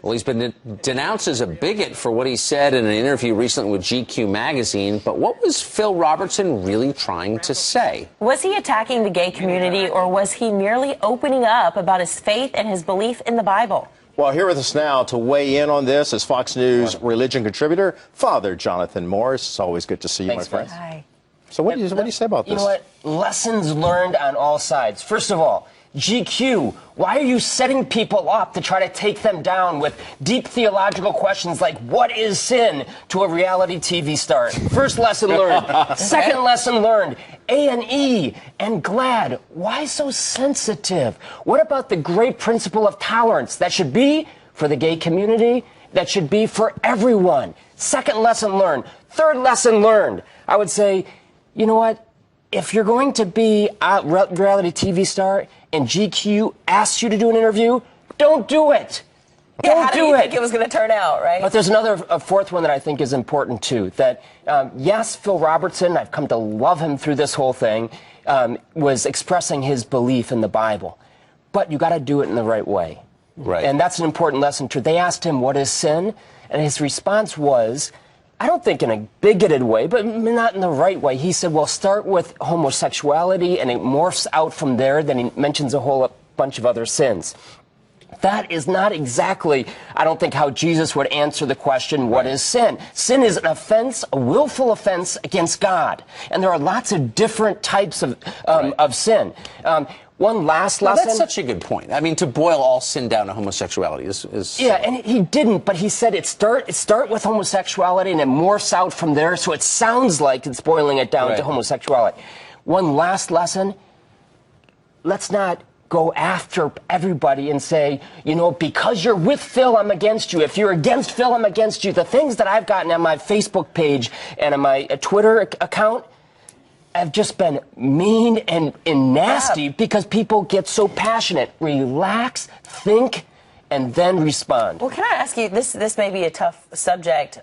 Well, he's been denounced as a bigot for what he said in an interview recently with GQ magazine. But what was Phil Robertson really trying to say? Was he attacking the gay community, or was he merely opening up about his faith and his belief in the Bible? Well, here with us now to weigh in on this is Fox News religion contributor, Father Jonathan Morris. It's always good to see you, Thanks, my friend. Hi. So what do you say about this? You know what? Lessons learned on all sides. First of all, GQ, why are you setting people up to try to take them down with deep theological questions like, what is sin, to a reality TV star? First lesson learned. Second lesson learned. A&E and GLAAD, why so sensitive? What about the great principle of tolerance that should be for the gay community, that should be for everyone? Second lesson learned. Third lesson learned. I would say, you know what? If you're going to be a reality TV star and GQ asks you to do an interview, don't do it. How do you think it was going to turn out, right? But there's a fourth one that I think is important, too. That, yes, Phil Robertson, I've come to love him through this whole thing, was expressing his belief in the Bible. But you got to do it in the right way. Right. And that's an important lesson, too. They asked him, what is sin? And his response was, I don't think in a bigoted way, but not in the right way. He said, well, start with homosexuality, and it morphs out from there. Then he mentions a whole bunch of other sins. That is not exactly, I don't think, how Jesus would answer the question, what is sin? Sin is an offense, a willful offense against God. And there are lots of different types of sin. One last lesson. That's such a good point. I mean, to boil all sin down to homosexuality is yeah, and he didn't, but he said it start with homosexuality and it morphs out from there, so it sounds like it's boiling it down to homosexuality. One last lesson, let's not go after everybody and say, you know, because you're with Phil, I'm against you. If you're against Phil, I'm against you. The things that I've gotten on my Facebook page and on my Twitter account have just been mean and nasty because people get so passionate. Relax, think, and then respond. Well, can I ask you, this may be a tough subject,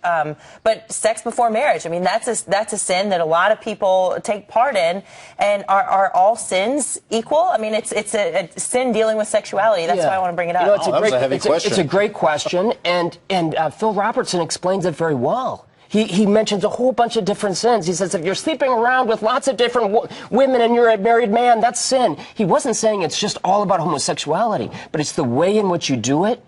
but sex before marriage, I mean, that's a sin that a lot of people take part in, and are all sins equal? I mean, it's a sin dealing with sexuality. That's why I want to bring it up. You know, that was a heavy question. It's a great question, and Phil Robertson explains it very well. He mentions a whole bunch of different sins. He says if you're sleeping around with lots of different women and you're a married man, that's sin. He wasn't saying it's just all about homosexuality, but it's the way in which you do it.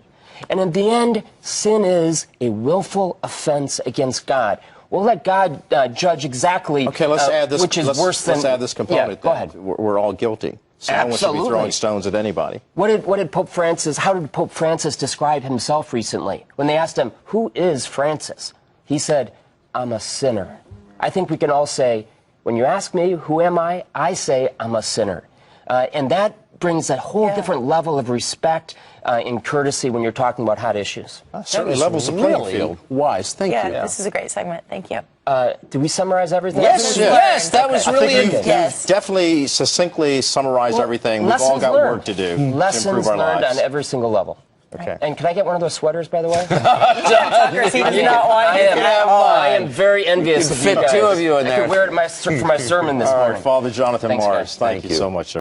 And in the end, sin is a willful offense against God. We'll let God judge exactly okay, let's add this, which is worse than... Let's add this component. Yeah, go ahead. We're all guilty. So no one should be throwing stones at anybody. How did Pope Francis describe himself recently? When they asked him, who is Francis? He said, I'm a sinner. I think we can all say, when you ask me, who am I? I say, I'm a sinner. And that brings a whole different level of respect and courtesy when you're talking about hot issues. Certainly levels the playing field. Wise. Thank you. Yeah, this is a great segment. Thank you. Did we summarize everything? Yes, that was really you definitely succiently summarized everything. We've all got work to do to improve our lives. Lessons learned on every single level. Okay. And can I get one of those sweaters, by the way? I am very envious of you guys. Fit two of you in there. I could wear it for my sermon this morning. All right, Father Jonathan Morris, guys. thank you so much, sir.